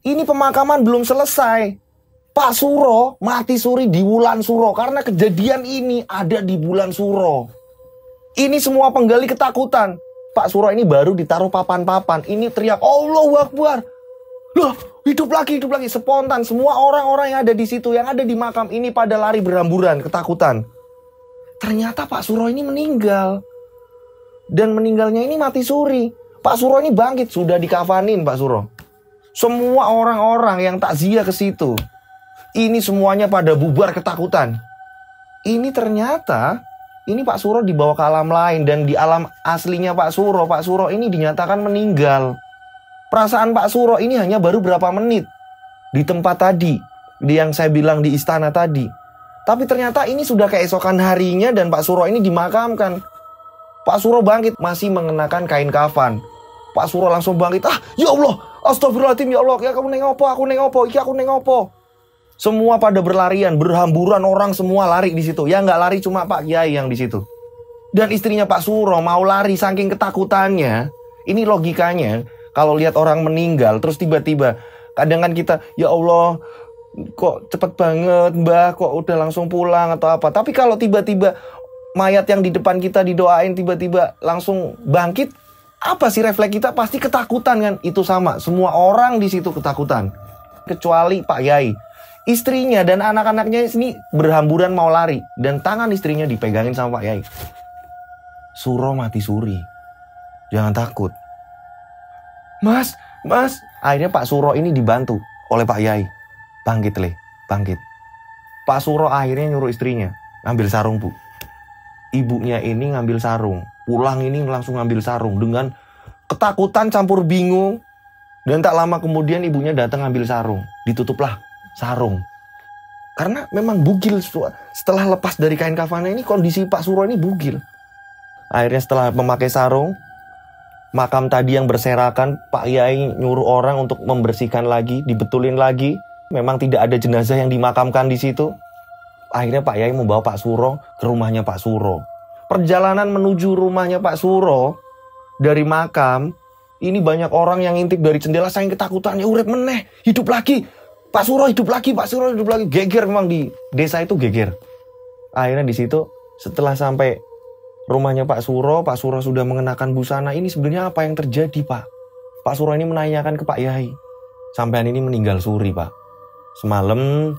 Speaker 1: Ini pemakaman belum selesai. Pak Suro mati suri di Wulan Suro karena kejadian ini ada di bulan Suro. Ini semua penggali ketakutan. Pak Suro ini baru ditaruh papan-papan. Ini teriak, Allahu Akbar. Loh, hidup lagi. Spontan. Semua orang-orang yang ada di situ, yang ada di makam ini pada lari berhamburan, ketakutan. Ternyata Pak Suro ini meninggal. Dan meninggalnya ini mati suri. Pak Suro ini bangkit, sudah dikafanin Pak Suro. Semua orang-orang yang takziah ke situ, ini semuanya pada bubar ketakutan. Ini ternyata ini Pak Suro dibawa ke alam lain. Dan di alam aslinya Pak Suro ini dinyatakan meninggal. Perasaan Pak Suro ini hanya baru berapa menit di tempat tadi, yang saya bilang di istana tadi. Tapi ternyata ini sudah keesokan harinya dan Pak Suro ini dimakamkan. Pak Suro bangkit masih mengenakan kain kafan. Pak Suro langsung bangkit. Ya Allah, astagfirullahaladzim, ya Allah. Ya aku neng opo. Semua pada berlarian, berhamburan orang semua lari di situ. Yang nggak lari cuma Pak Kiai yang di situ. Dan istrinya Pak Suro mau lari saking ketakutannya. Ini logikanya, kalau lihat orang meninggal, terus tiba-tiba, kadang kan kita, ya Allah, kok cepet banget Mbah, kok udah langsung pulang atau apa. Tapi kalau tiba-tiba mayat yang di depan kita didoain tiba-tiba langsung bangkit, apa sih refleks kita? Pasti ketakutan kan? Itu sama, semua orang di situ ketakutan. Kecuali Pak Yai. Istrinya dan anak-anaknya ini berhamburan mau lari. Dan tangan istrinya dipegangin sama Pak Yai. Suro mati suri. Jangan takut. Mas. Akhirnya Pak Suro ini dibantu oleh Pak Yai. Bangkit. Pak Suro akhirnya nyuruh istrinya, ngambil sarung Bu. Ibunya ini ngambil sarung. Pulang ini langsung ngambil sarung. Dengan ketakutan campur bingung. Dan tak lama kemudian ibunya datang ngambil sarung. Ditutuplah sarung. Karena memang bugil. Setelah lepas dari kain kafannya ini, kondisi Pak Suro ini bugil. Akhirnya setelah memakai sarung, Makam tadi yang berserakan, Pak Yai nyuruh orang untuk membersihkan lagi, dibetulin lagi. Memang tidak ada jenazah yang dimakamkan di situ. Akhirnya Pak Yai membawa Pak Suro ke rumahnya Pak Suro. Perjalanan menuju rumahnya Pak Suro dari makam, ini banyak orang yang ngintip dari jendela, saking ketakutannya, urip meneh, hidup lagi. Pak Suro hidup lagi, Pak Suro hidup lagi. Geger memang di desa itu geger. Akhirnya di situ setelah sampai rumahnya Pak Suro sudah mengenakan busana. Ini sebenarnya apa yang terjadi, Pak? Pak Suro ini menanyakan ke Pak Yai. Sampean ini meninggal suri, Pak. Semalam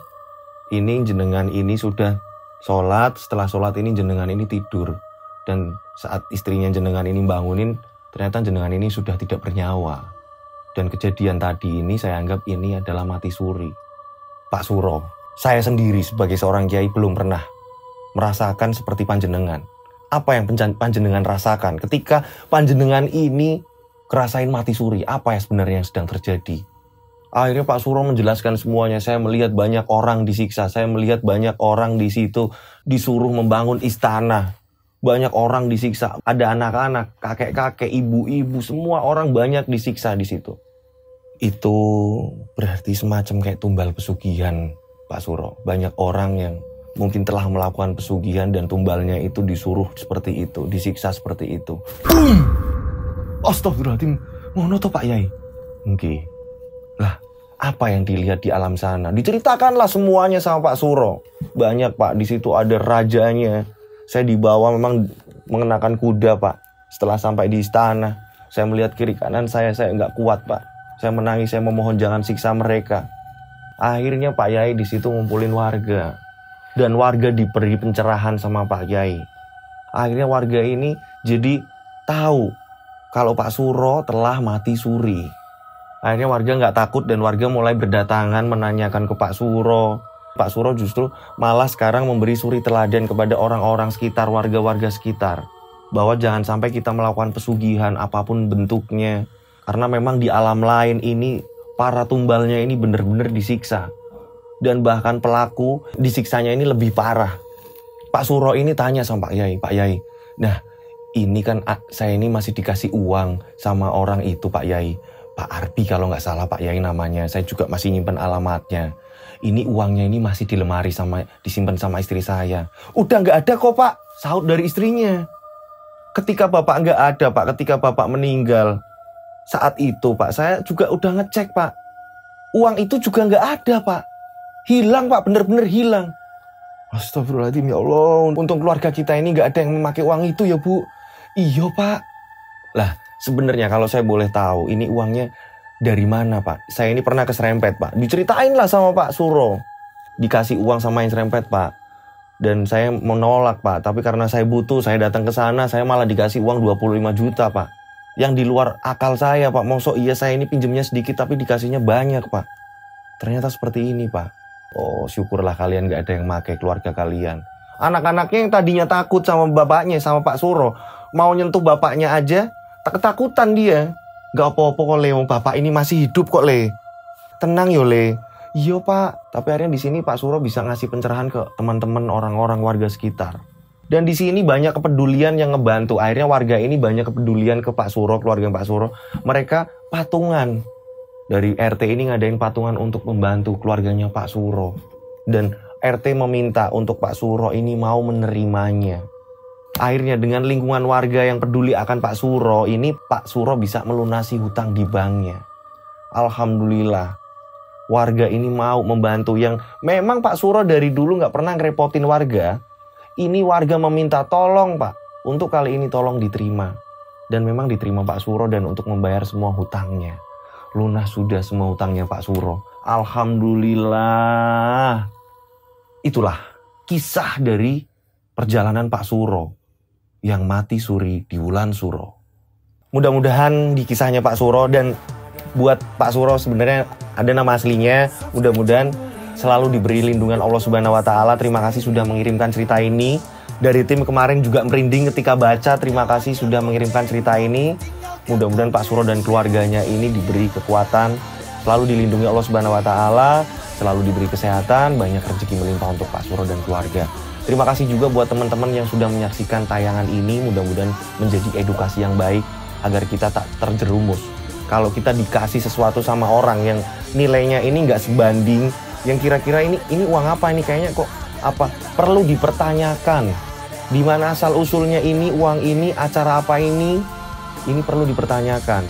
Speaker 1: ini jenengan ini sudah sholat. Setelah sholat ini jenengan ini tidur. Dan saat istrinya jenengan ini bangunin, ternyata jenengan ini sudah tidak bernyawa. Dan kejadian tadi ini saya anggap ini adalah mati suri. Pak Suro, saya sendiri sebagai seorang kiai belum pernah merasakan seperti panjenengan. Apa yang panjenengan rasakan ketika panjenengan ini kerasain mati suri? Apa yang sebenarnya yang sedang terjadi? Akhirnya Pak Suro menjelaskan semuanya. Saya melihat banyak orang disiksa. Saya melihat banyak orang di situ disuruh membangun istana. Banyak orang disiksa. Ada anak-anak, kakek-kakek, ibu-ibu, semua orang banyak disiksa di situ. Itu berarti semacam kayak tumbal pesugihan, Pak Suro. Banyak orang yang mungkin telah melakukan pesugihan dan tumbalnya itu disuruh seperti itu, disiksa seperti itu. Astagfirullahaladzim, ngono to Pak Yai? Oke. Lah, apa yang dilihat di alam sana? Diceritakanlah semuanya sama Pak Suro. Banyak Pak, di situ ada rajanya. Saya dibawa memang mengenakan kuda Pak. Setelah sampai di istana, saya melihat kiri kanan saya nggak kuat Pak. Saya menangis, saya memohon jangan siksa mereka. Akhirnya Pak Yai di situ ngumpulin warga. Dan warga diberi pencerahan sama Pak Yai. Akhirnya warga ini jadi tahu kalau Pak Suro telah mati suri. Akhirnya warga nggak takut dan warga mulai berdatangan menanyakan ke Pak Suro. Pak Suro justru malah sekarang memberi suri teladan kepada orang-orang sekitar, warga-warga sekitar. Bahwa jangan sampai kita melakukan pesugihan apapun bentuknya. Karena memang di alam lain ini para tumbalnya ini benar-benar disiksa. Dan bahkan pelaku disiksanya ini lebih parah. Pak Suro ini tanya sama Pak Yai, nah ini kan saya ini masih dikasih uang sama orang itu Pak Yai. Pak Arbi kalau nggak salah Pak Yai namanya, saya juga masih nyimpen alamatnya. Ini uangnya ini masih di lemari disimpan sama istri saya. Udah nggak ada kok Pak, sahut dari istrinya. Ketika Bapak nggak ada Pak, ketika Bapak meninggal, saat itu Pak, saya juga udah ngecek Pak. Uang itu juga nggak ada Pak. Hilang Pak, bener-bener hilang. Astagfirullahaladzim ya Allah. Untung keluarga kita ini gak ada yang memakai uang itu ya Bu. Iya Pak. Lah sebenarnya kalau saya boleh tahu ini uangnya dari mana Pak? Saya ini pernah keserempet Pak. Diceritain lah sama Pak Suro. Dikasih uang sama yang serempet Pak. Dan saya menolak Pak. Tapi karena saya butuh, saya datang ke sana, saya malah dikasih uang 25 juta Pak. Yang di luar akal saya Pak. Mosok iya saya ini pinjemnya sedikit tapi dikasihnya banyak Pak. Ternyata seperti ini Pak. Oh syukurlah kalian gak ada yang pakai keluarga kalian. Anak-anaknya yang tadinya takut sama bapaknya, sama Pak Suro, mau nyentuh bapaknya aja ketakutan dia. Gak apa-apa kok Le, bapak ini masih hidup kok Le. Tenang yo Le. Iya Pak. Tapi akhirnya di sini Pak Suro bisa ngasih pencerahan ke teman-teman orang-orang warga sekitar. Dan di sini banyak kepedulian yang ngebantu. Akhirnya warga ini banyak kepedulian ke Pak Suro, keluarga Pak Suro. Mereka patungan. Dari RT ini ngadain patungan untuk membantu keluarganya Pak Suro. Dan RT meminta untuk Pak Suro ini mau menerimanya. Akhirnya dengan lingkungan warga yang peduli akan Pak Suro, ini Pak Suro bisa melunasi hutang di banknya. Alhamdulillah. Warga ini mau membantu yang memang Pak Suro dari dulu gak pernah ngerepotin warga. Ini warga meminta tolong Pak. Untuk kali ini tolong diterima. Dan memang diterima Pak Suro dan untuk membayar semua hutangnya. Lunas sudah semua hutangnya Pak Suro. Alhamdulillah. Itulah kisah dari perjalanan Pak Suro yang mati suri di Wulan Suro. Mudah-mudahan di kisahnya Pak Suro, dan buat Pak Suro sebenarnya ada nama aslinya. Mudah-mudahan selalu diberi lindungan Allah Subhanahu wa taala. Terima kasih sudah mengirimkan cerita ini. Dari tim kemarin juga merinding ketika baca. Terima kasih sudah mengirimkan cerita ini. Mudah-mudahan Pak Suro dan keluarganya ini diberi kekuatan, selalu dilindungi Allah Subhanahu wa taala, selalu diberi kesehatan, banyak rezeki melimpah untuk Pak Suro dan keluarga. Terima kasih juga buat teman-teman yang sudah menyaksikan tayangan ini, mudah-mudahan menjadi edukasi yang baik agar kita tak terjerumus. Kalau kita dikasih sesuatu sama orang yang nilainya ini nggak sebanding, yang kira-kira ini uang apa ini, kayaknya kok apa, perlu dipertanyakan. Di mana asal usulnya ini, uang ini, acara apa ini perlu dipertanyakan.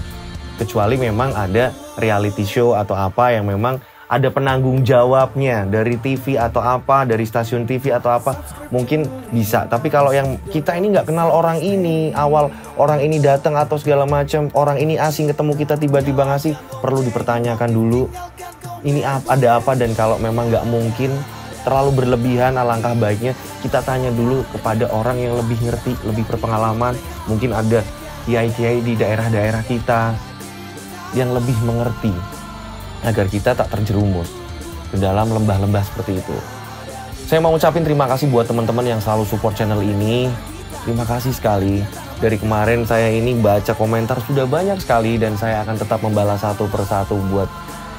Speaker 1: Kecuali memang ada reality show atau apa yang memang ada penanggung jawabnya dari TV atau apa, dari stasiun TV atau apa, mungkin bisa. Tapi kalau yang kita ini nggak kenal orang ini, awal orang ini datang atau segala macam, orang ini asing ketemu kita tiba-tiba ngasih, perlu dipertanyakan dulu ini ada apa. Dan kalau memang nggak mungkin terlalu berlebihan, alangkah baiknya kita tanya dulu kepada orang yang lebih ngerti, lebih berpengalaman. Mungkin ada kiai-kiai di daerah-daerah kita yang lebih mengerti, agar kita tak terjerumus ke dalam lembah-lembah seperti itu. Saya mau ucapin terima kasih buat teman-teman yang selalu support channel ini. Terima kasih sekali. Dari kemarin saya ini baca komentar sudah banyak sekali, dan saya akan tetap membalas satu persatu buat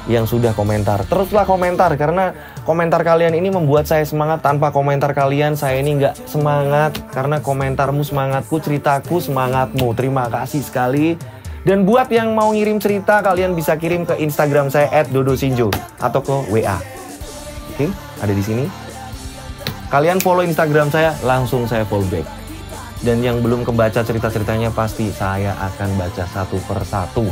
Speaker 1: yang sudah komentar. Teruslah komentar, karena komentar kalian ini membuat saya semangat. Tanpa komentar kalian saya ini nggak semangat, karena komentarmu semangatku, ceritaku semangatmu. Terima kasih sekali. Dan buat yang mau ngirim cerita, kalian bisa kirim ke Instagram saya @dodosinjo atau ke WA. Oke, ada di sini. Kalian follow Instagram saya, langsung saya follow back. Dan yang belum kebaca cerita-ceritanya pasti saya akan baca satu persatu.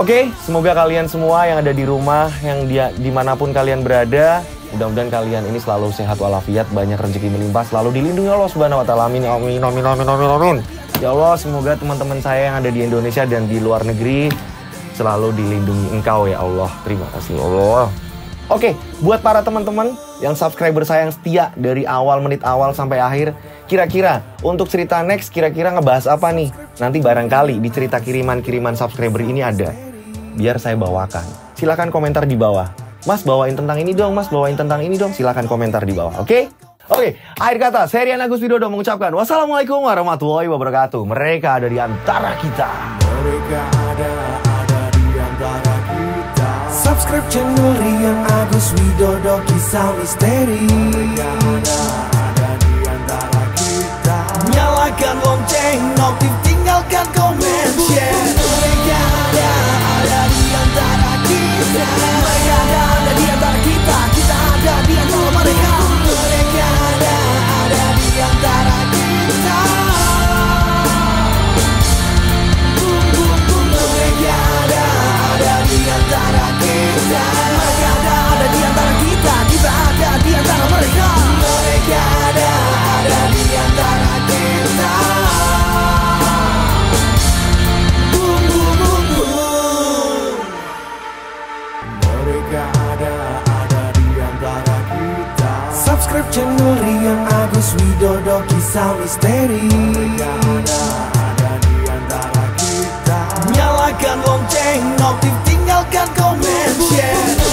Speaker 1: Oke, semoga kalian semua yang ada di rumah, yang dimanapun kalian berada, mudah-mudahan kalian ini selalu sehat walafiat, banyak rezeki melimpah, selalu dilindungi Allah Subhanahu wa taala. Amin amin amin amin amin amin. Ya Allah, semoga teman-teman saya yang ada di Indonesia dan di luar negeri selalu dilindungi Engkau ya Allah. Terima kasih Allah. Oke, buat para teman-teman yang subscriber saya yang setia dari menit awal sampai akhir, kira-kira untuk cerita next kira-kira ngebahas apa nih? Nanti barangkali di cerita kiriman subscriber ini ada, biar saya bawakan. Silahkan komentar di bawah. Mas bawain tentang ini dong, Mas bawain tentang ini dong. Silahkan komentar di bawah, oke? Oke, akhir kata, saya Rian Agus Widodo mengucapkan wassalamualaikum warahmatullahi wabarakatuh. Mereka ada di antara kita.
Speaker 2: Mereka ada di antara kita. Subscribe channel Rian Agus Widodo, kisah misteri. Mereka ada di antara kita. Nyalakan lonceng, notif, tinggalkan komen, share. Mereka ada di antara kita. Mereka ada di antara kita. Kita ada di antara mereka. Mereka ada di antara kita. Mereka ada di antara kita. Mereka ada di antara kita. Kita ada di antara mereka. Mereka ada di antara kita. Mereka ada di antara kita. Subscribe channel Rian Agus Widodo, kisah misteri. Mereka ada di antara kita. Nyalakan lonceng, notif, tinggalkan komen, share.